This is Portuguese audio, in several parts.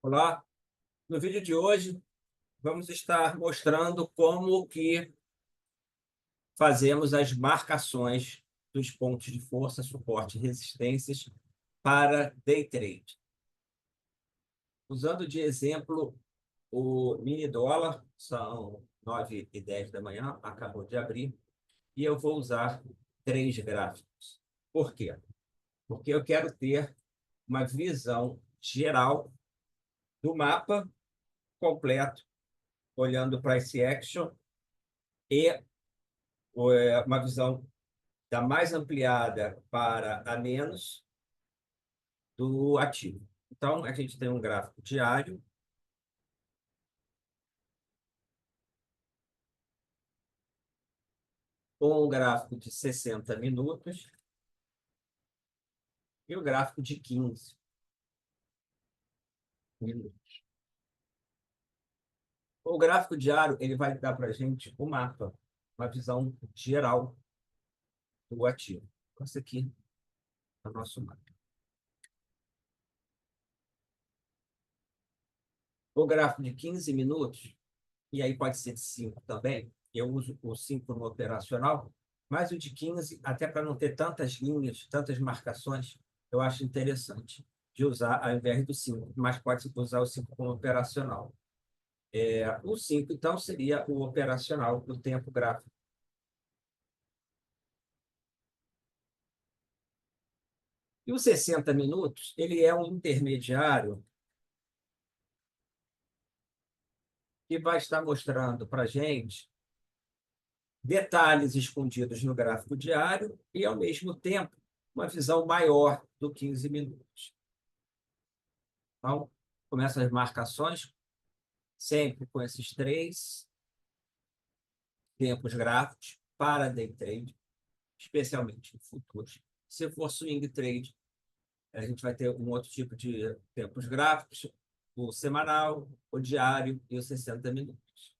Olá, no vídeo de hoje vamos estar mostrando como que fazemos as marcações dos pontos de força, suporte e resistências para day trade. Usando de exemplo o mini dólar, são 9h10 da manhã, acabou de abrir, e eu vou usar 3 gráficos. Por quê? Porque eu quero ter uma visão geral do mapa completo, olhando para esse action e uma visão da mais ampliada para a menos do ativo. Então, a gente tem um gráfico diário, um gráfico de 60 minutos e o gráfico de 15 minutos. O gráfico diário ele vai dar para a gente o mapa, uma visão geral do ativo. Esse aqui é o nosso mapa. O gráfico de 15 minutos, e aí pode ser de 5 também, eu uso o 5 no operacional, mas o de 15, até para não ter tantas linhas, tantas marcações, eu acho interessante de usar ao invés do 5, mas pode usar o 5 como operacional. O 5, então, seria o operacional do tempo gráfico. E os 60 minutos, ele é um intermediário que vai estar mostrando para a gente detalhes escondidos no gráfico diário e, ao mesmo tempo, uma visão maior do 15 minutos. Então, começam as marcações, sempre com esses 3 tempos gráficos para day trade, especialmente em futuros. Se for swing trade, a gente vai ter um outro tipo de tempos gráficos, o semanal, o diário e os 60 minutos.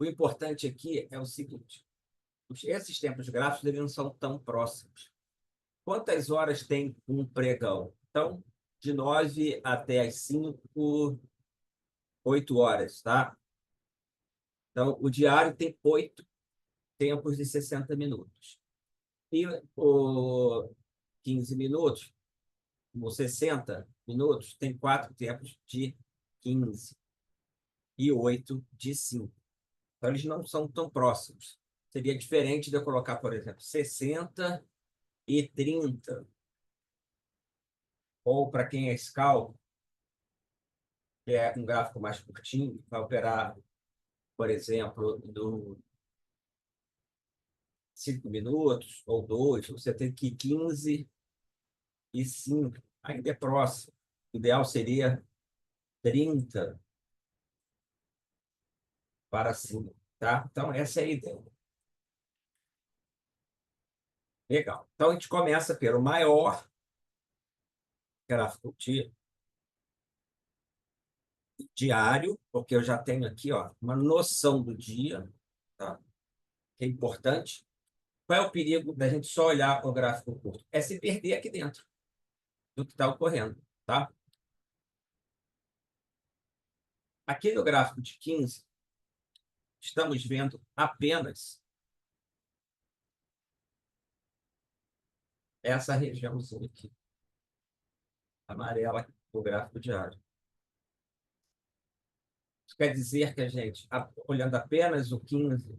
O importante aqui é o seguinte: esses tempos gráficos eles não são tão próximos. Quantas horas tem um pregão? Então, de 9 até as 5, 8 horas, tá? Então, o diário tem 8 tempos de 60 minutos. E o 15 minutos, ou 60 minutos, tem 4 tempos de 15 e 8 de 5. Então, eles não são tão próximos. Seria diferente de eu colocar, por exemplo, 60 e 30. Ou, para quem é scalp, que é um gráfico mais curtinho, vai operar, por exemplo, do 5 minutos ou 2, você tem que 15 e 5. Ainda é próximo. O ideal seria 30 para cima, tá? Então, essa é a ideia. Legal. Então, a gente começa pelo maior gráfico diário, porque eu já tenho aqui, ó, uma noção do dia, tá? Que é importante. Qual é o perigo da gente só olhar o gráfico curto? É se perder aqui dentro do que está ocorrendo, tá? Aqui no gráfico de 15, estamos vendo apenas essa regiãozinha aqui, amarela, do gráfico diário. Isso quer dizer que a gente, olhando apenas o 15,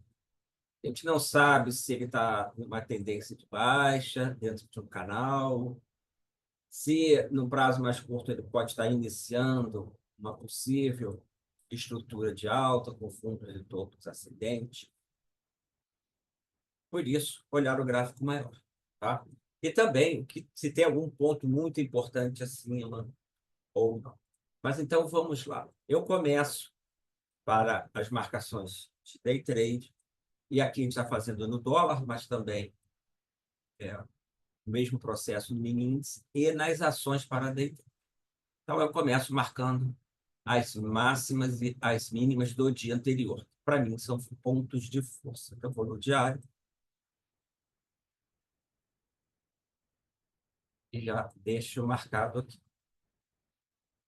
a gente não sabe se ele está numa tendência de baixa, dentro de um canal, se no prazo mais curto ele pode estar iniciando uma possível estrutura de alta com fundo de topos ascendente. Por isso, olhar o gráfico maior, tá? E também que se tem algum ponto muito importante acima ou não. Mas então vamos lá. Eu começo para as marcações de day trade, e aqui a gente está fazendo no dólar, mas também o mesmo processo no mini índice e nas ações para day trade. Então eu começo marcando as máximas e as mínimas do dia anterior. Para mim, são pontos de força. Então, eu vou no diário e já deixo marcado aqui.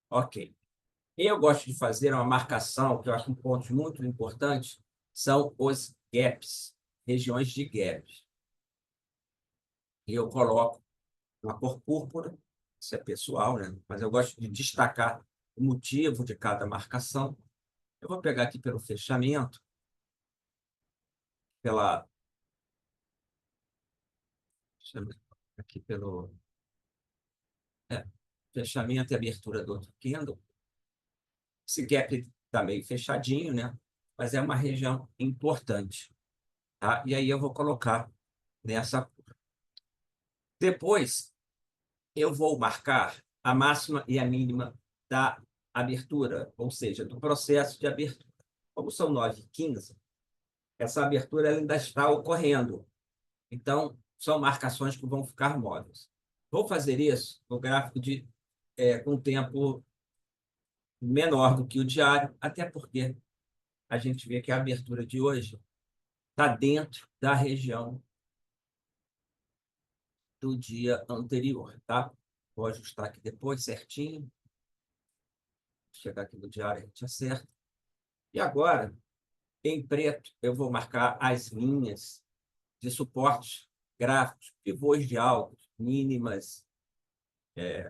Ok. Eu gosto de fazer uma marcação, que eu acho um ponto muito importante, são os gaps, regiões de gaps. E eu coloco uma cor púrpura, isso é pessoal, né? Mas eu gosto de destacar o motivo de cada marcação. Eu vou pegar aqui pelo fechamento, pela, aqui pelo é, fechamento e abertura do outro candle. Esse gap está meio fechadinho, né? Mas é uma região importante, tá? E aí eu vou colocar nessa. Depois, eu vou marcar a máxima e a mínima da abertura, ou seja, do processo de abertura. Como são 9h15, essa abertura ainda está ocorrendo. Então, são marcações que vão ficar móveis. Vou fazer isso no gráfico com tempo menor do que o diário, até porque a gente vê que a abertura de hoje está dentro da região do dia anterior, tá? Vou ajustar aqui depois certinho. Chegar aqui no diário, a gente acerta. E agora, em preto, eu vou marcar as linhas de suportes gráficos, pivôs de altos, mínimas,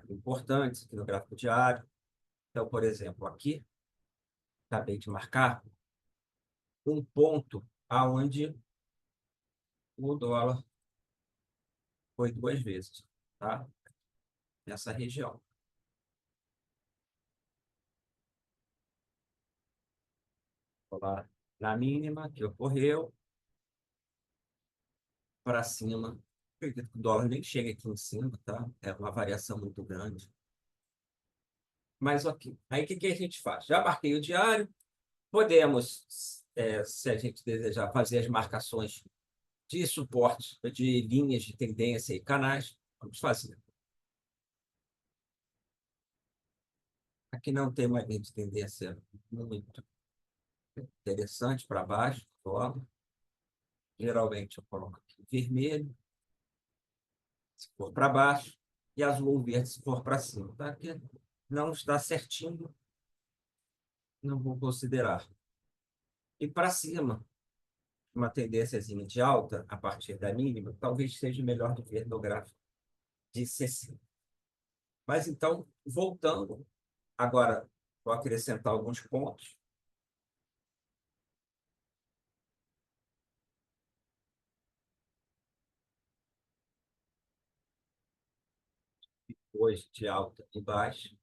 importantes aqui no gráfico diário. Então, por exemplo, aqui, acabei de marcar um ponto aonde o dólar foi 2 vezes, tá? Nessa região. Vou lá na mínima que ocorreu, para cima. Acredito que o dólar nem chega aqui em cima, tá? É uma variação muito grande. Mas ok. Aí o que a gente faz? Já marquei o diário, podemos, se a gente desejar, fazer as marcações de suporte, de linhas de tendência e canais. Vamos fazer. Aqui não tem uma linha de tendência muito interessante para baixo, dólar. Geralmente eu coloco aqui vermelho, se for para baixo, e azul ou verde se for para cima. Tá? Aqui não está certinho, não vou considerar. E para cima, uma tendênciazinha de alta, a partir da mínima, talvez seja melhor do que no gráfico de 60. Mas então, voltando, agora vou acrescentar alguns pontos. Hoje de alta e baixa,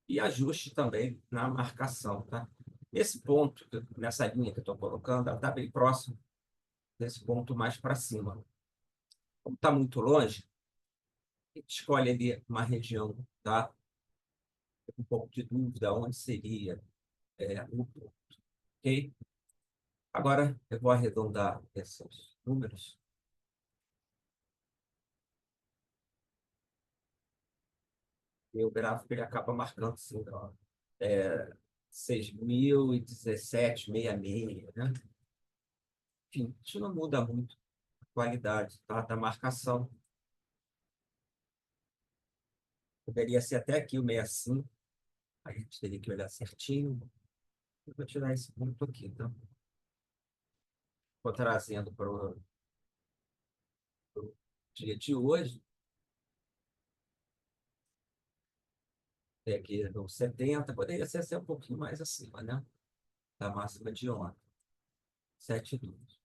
e ajuste também na marcação, tá? Esse ponto, nessa linha que eu estou colocando, ela está bem próximo desse ponto mais para cima. Como está muito longe, a gente escolhe ali uma região, tá? Um pouco de dúvida onde seria o ponto, ok? Agora eu vou arredondar esses números. E o gráfico ele acaba marcando assim, ó, 6.017,66, né? Enfim, isso não muda muito a qualidade, tá, da marcação. Poderia ser até aqui o 65, a gente teria que olhar certinho. Eu vou tirar esse ponto aqui, então. Vou trazendo para o dia de hoje. Tem aqui no 70, poderia ser até um pouquinho mais acima, né? Da máxima de ontem. 7,2.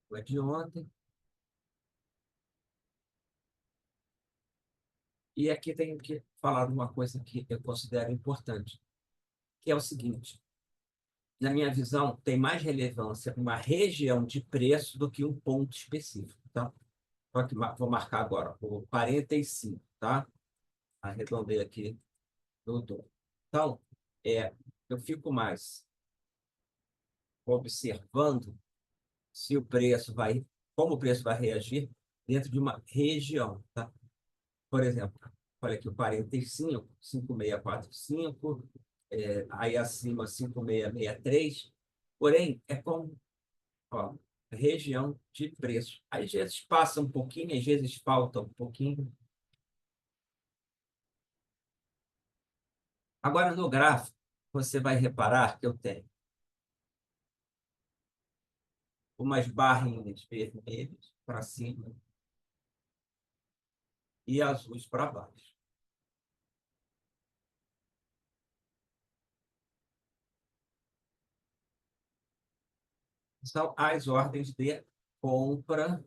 Foi de ontem. E aqui tenho que falar de uma coisa que eu considero importante, que é o seguinte: na minha visão, tem mais relevância uma região de preço do que um ponto específico, tá? Vou marcar agora o 45, tá? Arredondei aqui no dólar. Então, eu fico mais observando se o preço vai, como o preço vai reagir dentro de uma região, tá? Por exemplo, olha aqui o 45, 5,645, aí acima 5,663. Porém, é como, ó, região de preço. Às vezes passa um pouquinho, às vezes falta um pouquinho. Agora, no gráfico, você vai reparar que eu tenho umas barrinhas vermelhas para cima e azuis para baixo. São as ordens de compra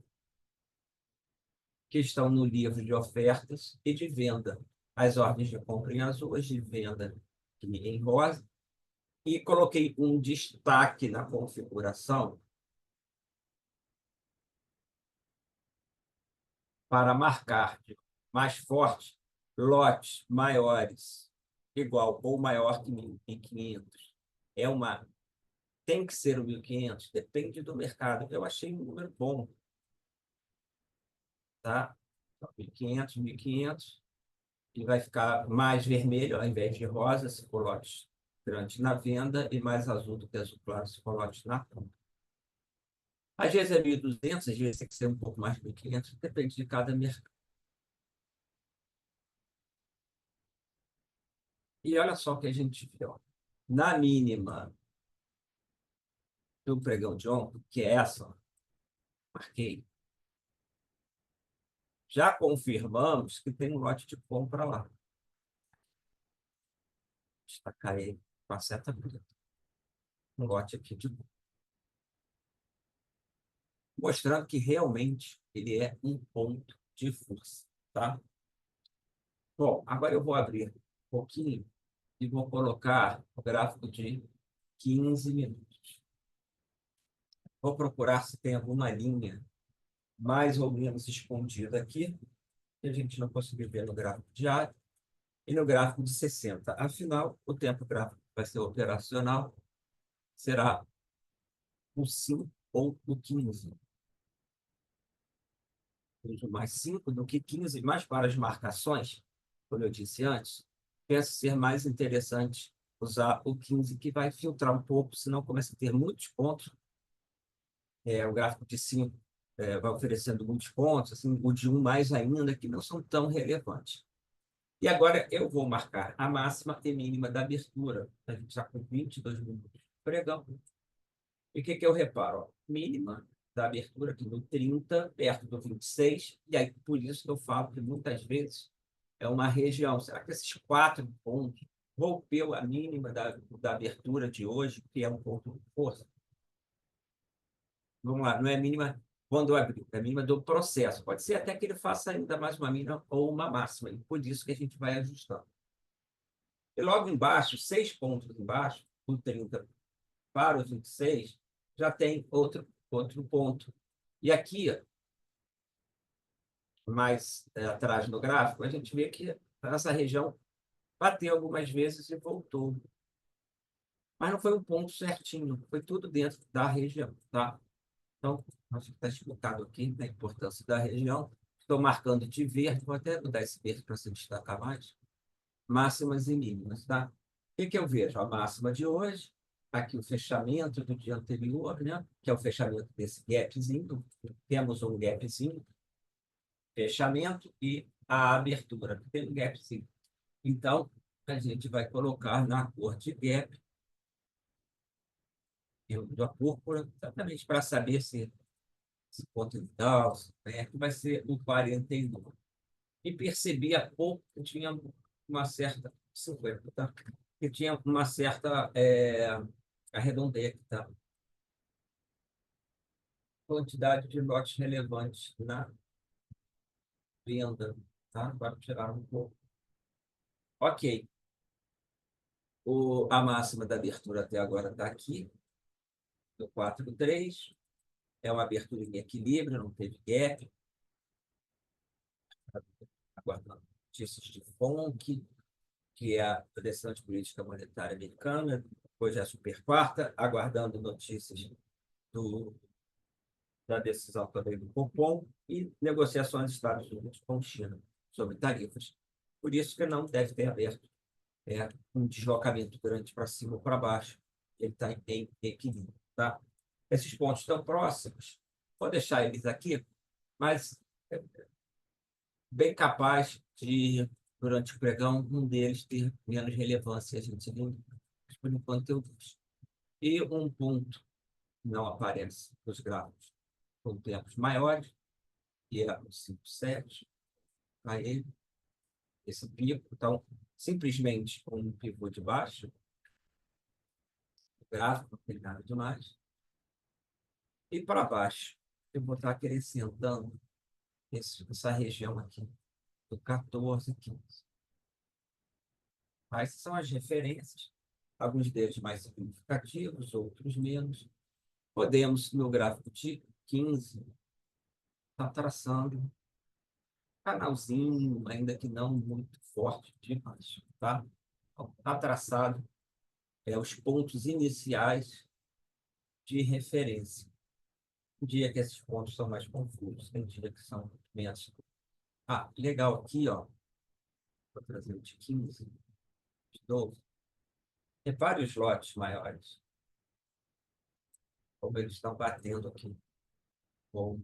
que estão no livro de ofertas e de venda. As ordens de compra em azul, as de venda em rosa. E coloquei um destaque na configuração para marcar de mais forte lotes maiores, igual ou maior que 1.500. É uma, tem que ser o 1.500, depende do mercado. Eu achei um número bom, tá? 1.500, 1.500, e vai ficar mais vermelho ao invés de rosa, se for lotes grandes na venda, e mais azul do que azul claro, se for lotes na compra. Às vezes é 1.200, às vezes tem que ser um pouco mais de 1.500, depende de cada mercado. E olha só o que a gente viu. Na mínima do pregão de ontem, que é essa, ó, marquei, já confirmamos que tem um lote de compra lá. Destacar ele com a seta preta. Um lote aqui de compra. Mostrando que realmente ele é um ponto de força, tá? Bom, agora eu vou abrir um pouquinho e vou colocar o gráfico de 15 minutos. Vou procurar se tem alguma linha mais ou menos escondida aqui, que a gente não conseguiu ver no gráfico diário, e no gráfico de 60. Afinal, o tempo gráfico vai ser operacional, será o 5 ou o 15. Uso mais 5 do que 15, mas para as marcações, como eu disse antes, penso ser mais interessante usar o 15, que vai filtrar um pouco, senão começa a ter muitos pontos. O gráfico de 5 vai oferecendo muitos pontos, assim, o de 1 mais ainda, que não são tão relevantes. E agora eu vou marcar a máxima e mínima da abertura. A gente está com 22 minutos de pregão. E o que eu reparo? Ó, mínima da abertura aqui no 30, perto do 26. E aí, por isso que eu falo que muitas vezes é uma região. Será que esses 4 pontos rompeu a mínima da abertura de hoje, que é um ponto de força? Vamos lá, não é a mínima quando abriu, é a mínima do processo. Pode ser até que ele faça ainda mais uma mínima ou uma máxima. E por isso que a gente vai ajustando. E logo embaixo, 6 pontos embaixo, do 30 para o 26, já tem outro ponto. E aqui, mais atrás no gráfico, a gente vê que essa região bateu algumas vezes e voltou. Mas não foi um ponto certinho, foi tudo dentro da região, tá? Então, acho que está explicado aqui a importância da região. Estou marcando de verde, vou até mudar esse verde para se destacar mais. Máximas e mínimas, tá? O que eu vejo? A máxima de hoje, aqui o fechamento do dia anterior, né? Que é o fechamento desse gapzinho. Temos um gapzinho, fechamento e a abertura, que tem um gapzinho. Então, a gente vai colocar na cor de gap, eu da púrpura, exatamente para saber se ponto ideal, se perto, vai ser o 49. E percebi há pouco que tinha uma certa 50, tá? Que tinha uma certa arredondei aqui, tá? Quantidade de lotes relevantes na venda, tá? Agora tirar um pouco. Ok. A máxima da abertura até agora está aqui, no 4,3. É uma abertura em equilíbrio, não teve gap. Aguardando notícias de FONC, que é a decisão de política monetária americana. Depois é a super quarta, aguardando notícias da decisão também do Copom e negociações dos Estados Unidos com China sobre tarifas. Por isso que não deve ter aberto um deslocamento grande para cima ou para baixo. Ele está em equilíbrio. Tá? Esses pontos estão próximos. Vou deixar eles aqui, mas bem capaz de durante o pregão, um deles ter menos relevância, a gente não, mas por enquanto eu deixo. E um ponto não aparece nos gráficos com tempos maiores, que é o 5,7, aí esse pico, então, simplesmente um pivô de baixo, o gráfico não tem nada demais, e para baixo, eu vou estar acrescentando essa região aqui, do 14, 15. Essas são as referências, alguns deles mais significativos, outros menos. Podemos, no gráfico de 15, estar traçando canalzinho, ainda que não muito forte demais, tá? Está traçado os pontos iniciais de referência. Tem dia que esses pontos são mais confusos, tem dia que são menos. Ah, legal aqui, ó. Vou trazer o de 15, de 12. Tem vários lotes maiores. Como eles estão batendo aqui. Com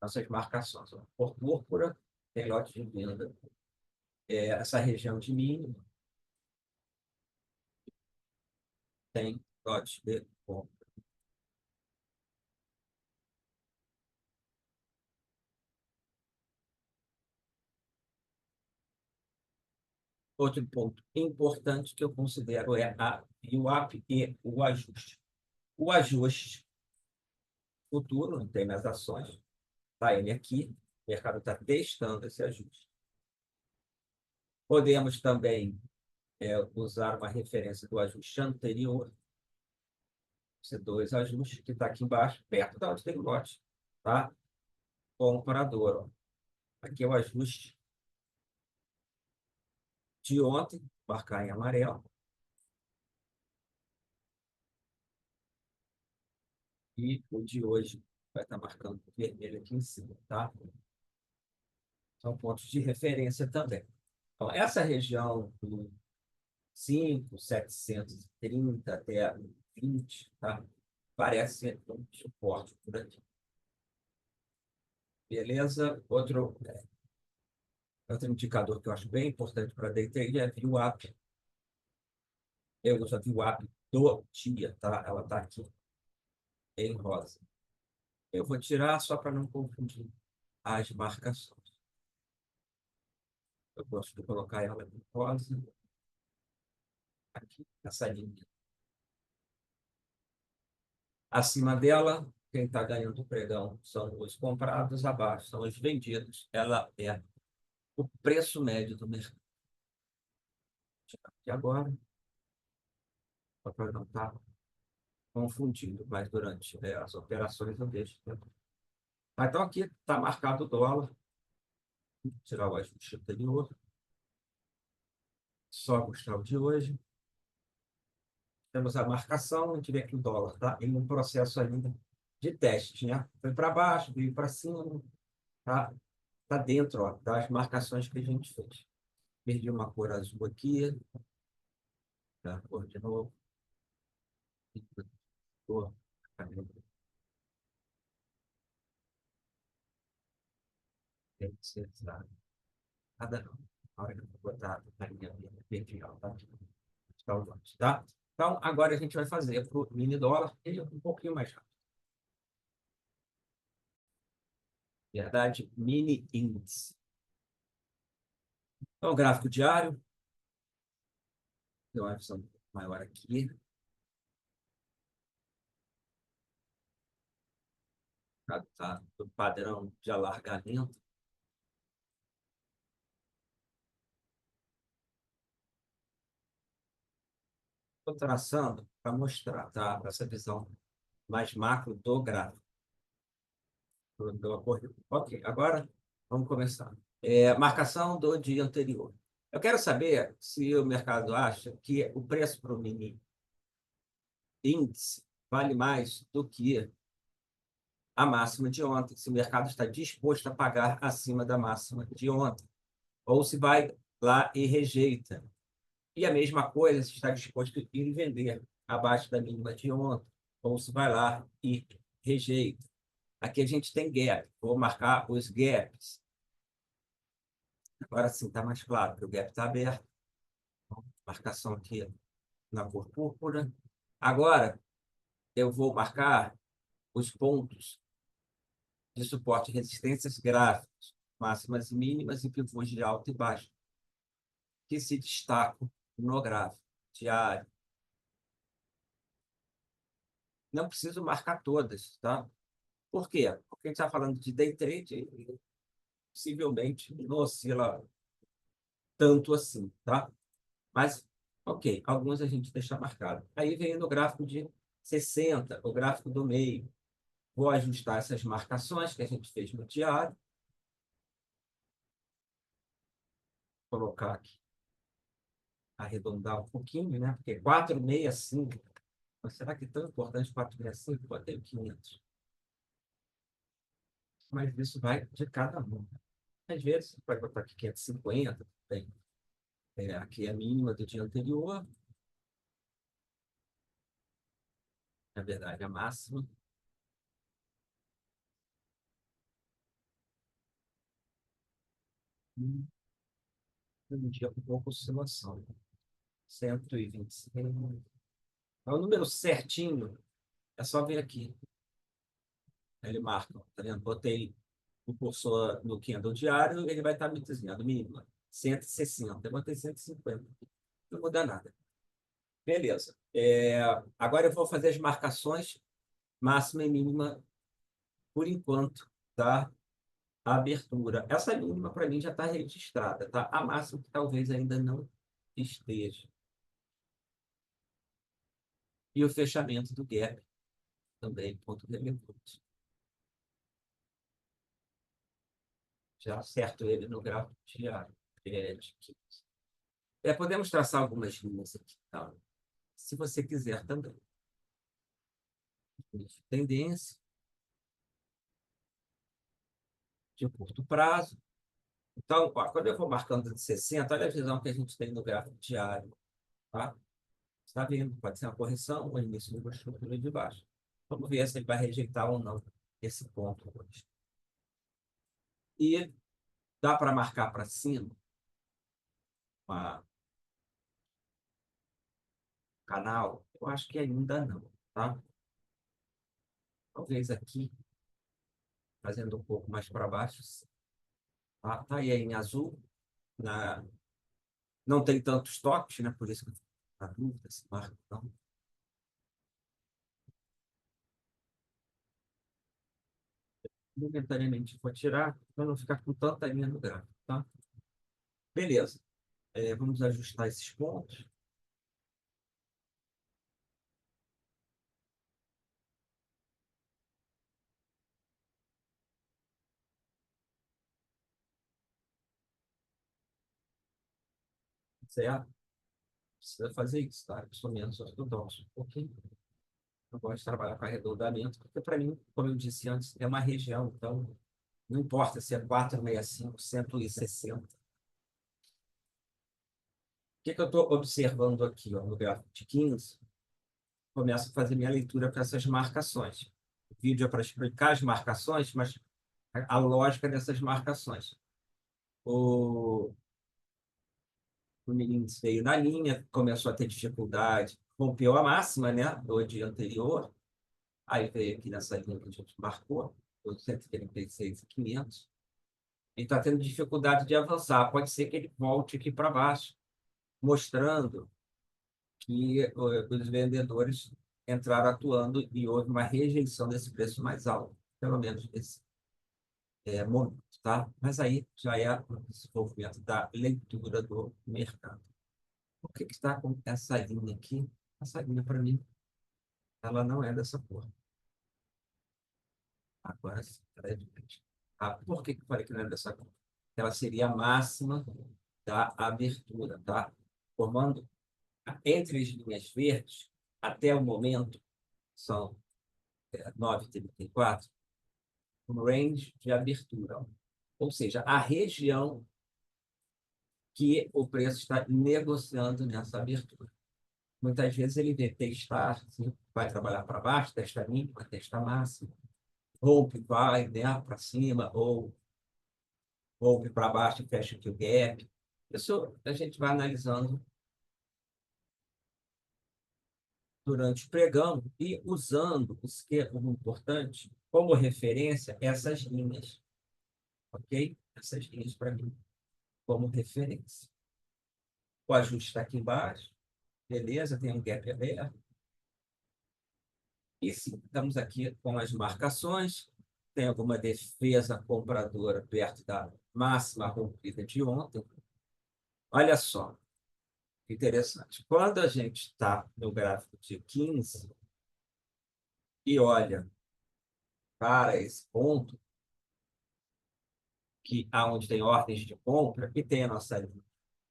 nossas marcações. Ó. Por púrpura, tem lote de venda. Essa região de mínimo tem lote de compra. Outro ponto importante que eu considero é a VWAP e o ajuste. O ajuste futuro, não tem nas ações, está ele aqui, o mercado está testando esse ajuste. Podemos também usar uma referência do ajuste anterior, C2 ajustes, que está aqui embaixo, perto da onde tem o lote, tá? Comprador. Ó. Aqui é o ajuste de ontem, marcar em amarelo. E o de hoje vai estar marcando vermelho aqui em cima, tá? São pontos de referência também. Então, essa região do 5, 730 até 20, tá? Parece ser um suporte por aqui. Beleza? Outro indicador que eu acho bem importante para day trade é a VWAP. Eu uso a VWAP do dia, tá? Ela está aqui em rosa. Eu vou tirar só para não confundir as marcações. Eu gosto de colocar ela em rosa. Aqui, essa linha. Acima dela, quem está ganhando o pregão são os comprados, abaixo são os vendidos. Ela é o preço médio do mercado. E agora, para não estar confundindo, mas durante as operações eu deixo. Então, aqui está marcado o dólar. Vou tirar o ajuste anterior. Só mostrar o de hoje. Temos a marcação, a gente vê que o dólar está em um processo ainda de teste, né? Foi para baixo, veio para cima, tá? Tá dentro, ó, das marcações que a gente fez. Perdi uma cor azul aqui, tá? Cor de novo. Cor. Tem que ser nada não. A hora que eu vou botar a linha vertical, tá? Tá? Então, agora a gente vai fazer para o mini dólar, ele é um pouquinho mais rápido. Verdade, mini índice. Então, gráfico diário. Tem uma visão maior aqui. Tá do padrão de alargamento. Estou traçando para mostrar, tá? Essa visão mais macro do gráfico. Ok, agora vamos começar. Marcação do dia anterior. Eu quero saber se o mercado acha que o preço para o mini índice vale mais do que a máxima de ontem, se o mercado está disposto a pagar acima da máxima de ontem, ou se vai lá e rejeita. E a mesma coisa se está disposto a ir vender abaixo da mínima de ontem, ou se vai lá e rejeita. Aqui a gente tem gap. Vou marcar os gaps. Agora sim, está mais claro, que o gap está aberto. Marcação aqui na cor púrpura. Agora, eu vou marcar os pontos de suporte e resistências gráficos, máximas e mínimas e pivôs de alto e baixo, que se destacam no gráfico diário. Não preciso marcar todas, tá? Por quê? Porque a gente está falando de day trade e possivelmente não oscila tanto assim, tá? Mas, ok, alguns a gente deixa marcado. Aí vem no gráfico de 60, o gráfico do meio. Vou ajustar essas marcações que a gente fez no diário. Colocar aqui, arredondar um pouquinho, né? Porque 465, mas será que é tão importante 465? Botei 500. Mas isso vai de cada um. Às vezes, você pode botar aqui 550, bem, aqui é a mínima do dia anterior, na verdade, a máxima. Um dia com pouca oscilação. 125. É o número certinho, é só ver aqui. Ele marca, tá vendo? Botei o cursor no candle diário, ele vai estar me dizendo mínima 160. Eu botei 150. Não muda nada. Beleza. Agora eu vou fazer as marcações máxima e mínima por enquanto, tá? A abertura. Essa mínima para mim já está registrada, tá? A máxima que talvez ainda não esteja. E o fechamento do gap também, ponto relevante. Já acerto ele no gráfico diário, de 15. Podemos traçar algumas linhas aqui, tá? Se você quiser também. Tendência de curto prazo. Então, ó, quando eu vou marcando de 60, olha a visão que a gente tem no gráfico diário. Tá? Está vendo? Pode ser uma correção ou início de uma estrutura de baixo. Vamos ver se ele vai rejeitar ou não esse ponto hoje. E dá para marcar para cima uma canal? Eu acho que ainda não. Tá? Talvez aqui, fazendo um pouco mais para baixo. Tá? Tá aí em azul. Na... Não tem tantos toques, né? Por isso que eu estou na dúvida se marca ou não. Momentaneamente vou tirar para não ficar com tanta linha no gráfico. Tá? Beleza. Vamos ajustar esses pontos. Certo? Precisa fazer isso, tá? Eu sou menos ortodoxo um pouquinho. Eu gosto de trabalhar com arredondamento, porque para mim, como eu disse antes, é uma região. Então, não importa se é 465, 160. O que eu estou observando aqui, ó, no gráfico de 15? Começo a fazer minha leitura para essas marcações. O vídeo é para explicar as marcações, mas a lógica dessas marcações. O, o menino veio na linha, começou a ter dificuldade, rompeu a máxima, né, do dia anterior, aí veio aqui nessa linha que a gente marcou, o 136.500, e está tendo dificuldade de avançar. Pode ser que ele volte aqui para baixo, mostrando que os vendedores entraram atuando e houve uma rejeição desse preço mais alto, pelo menos nesse momento, tá? Mas aí já é o desenvolvimento da leitura do mercado. O que está com essa linha aqui? Essa linha, para mim, ela não é dessa cor. Agora sim, ela é diferente. Por que eu falei que não é dessa cor? Ela seria a máxima da abertura, tá? Formando entre as linhas verdes, até o momento, são 9,34, um range de abertura. Ou seja, a região que o preço está negociando nessa abertura. Muitas vezes ele vê testar, assim, vai trabalhar para baixo, testa mínima, testa máxima. rompe, vai, né, para cima, ou rompe para baixo e fecha aqui o gap. Isso a gente vai analisando durante o pregão e usando, isso que é o importante, como referência, essas linhas, ok? Essas linhas para mim, como referência. O ajuste está aqui embaixo, beleza, tem um gap aberto. E sim, estamos aqui com as marcações, tem alguma defesa compradora perto da máxima rompida de ontem. Olha só, que interessante. Quando a gente está no gráfico de 15 e olha para esse ponto, que aonde tem ordens de compra, e tem a nossa linha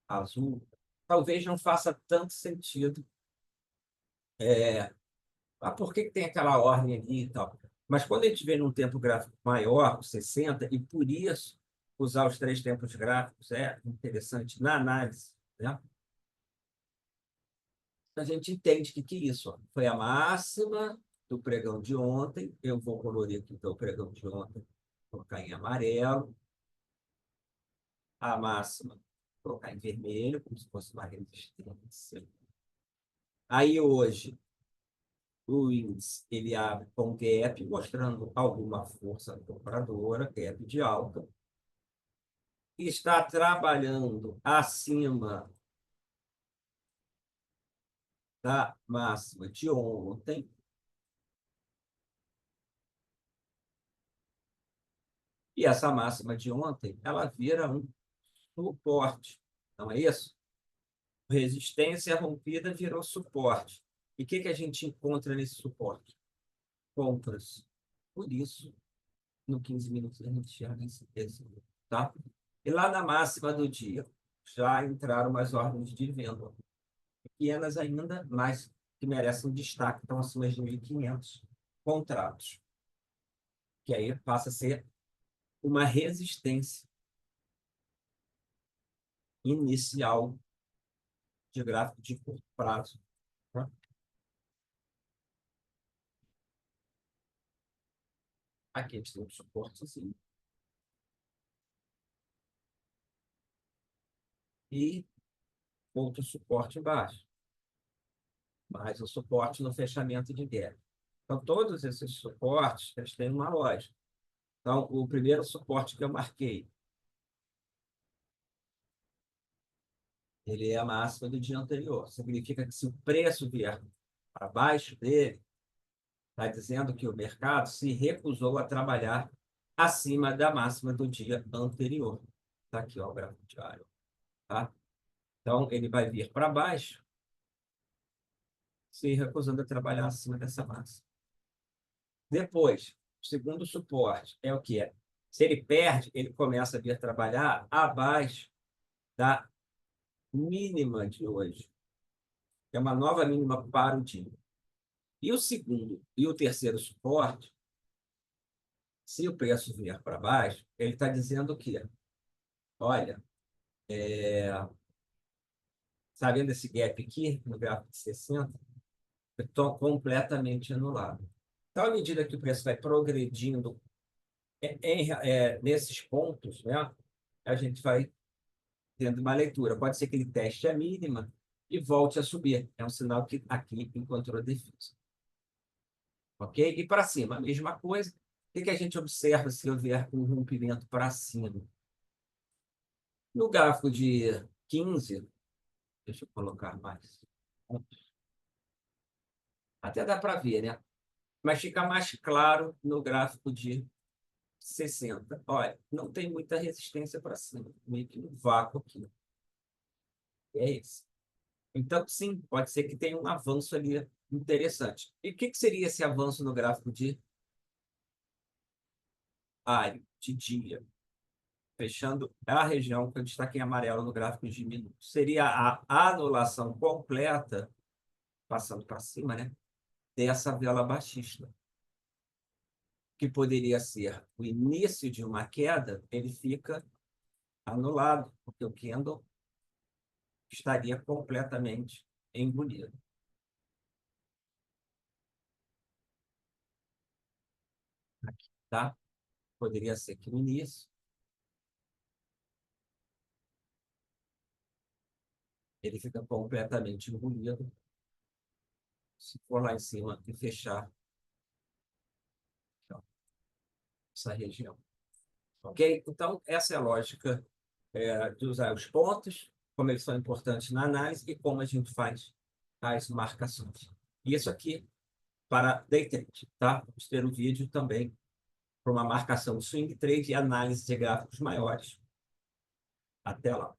azul, talvez não faça tanto sentido. Por que tem aquela ordem ali e tal? Mas quando a gente vê num tempo gráfico maior, 60, e por isso usar os três tempos gráficos é interessante na análise, né? A gente entende que isso ó, foi a máxima do pregão de ontem. Eu vou colorir aqui então, o pregão de ontem, colocar em amarelo. A máxima, colocar em vermelho, como se fosse uma resistência. Aí hoje, o índice ele abre com gap, mostrando alguma força compradora, gap de alta. Está trabalhando acima da máxima de ontem. E essa máxima de ontem, ela vira um suporte. Não é isso? Resistência rompida virou suporte. E o que a gente encontra nesse suporte? Compras. Por isso, no 15 minutos, a gente já esse, tá? E lá na máxima do dia, já entraram umas ordens de venda. Pequenas ainda, mas que merecem destaque, estão acima de 1.500 contratos. Que aí passa a ser uma resistência inicial de gráfico de curto prazo. Tá? Aqui a gente tem um suporte assim. E outro suporte embaixo. Mais um suporte no fechamento de gap. Então, todos esses suportes, eles têm uma lógica. Então, o primeiro suporte que eu marquei, ele é a máxima do dia anterior. Significa que se o preço vier abaixo dele, está dizendo que o mercado se recusou a trabalhar acima da máxima do dia anterior. Está aqui ó, o gráfico diário. Tá? Então, ele vai vir para baixo, se recusando a trabalhar acima dessa máxima. Depois, o segundo suporte é o que é? Se ele perde, ele começa a vir trabalhar abaixo da mínima de hoje. É uma nova mínima para o dia. E o segundo e o terceiro suporte, se o preço vier para baixo, ele está dizendo que, olha, está vendo esse gap aqui, no gráfico de 60? Eu estou completamente anulado. Então, à medida que o preço vai progredindo nesses pontos, né, a gente vai tendo uma leitura. Pode ser que ele teste a mínima e volte a subir. É um sinal que aqui encontrou defesa. Ok? E para cima, a mesma coisa. O que a gente observa se houver um rompimento para cima? No gráfico de 15, deixa eu colocar mais. Até dá para ver, né? Mas fica mais claro no gráfico de 60. Olha, não tem muita resistência para cima. Meio que um vácuo aqui. É isso. Então, sim, pode ser que tenha um avanço ali interessante. E o que seria esse avanço no gráfico de área, de dia? Fechando a região que eu destaquei em amarelo no gráfico de minutos. Seria a anulação completa, passando para cima, né? Dessa vela baixista. Que poderia ser o início de uma queda, ele fica anulado, porque o candle estaria completamente engolido. tá? Poderia ser aqui no início. Ele fica completamente engolido. Se for lá em cima e fechar ó, essa região. Ok? Então, essa é a lógica de usar os pontos, como eles são importantes na análise e como a gente faz as marcações. Isso aqui para day trade, tá? Vamos ter um vídeo também para uma marcação swing trade e análise de gráficos maiores. Até lá.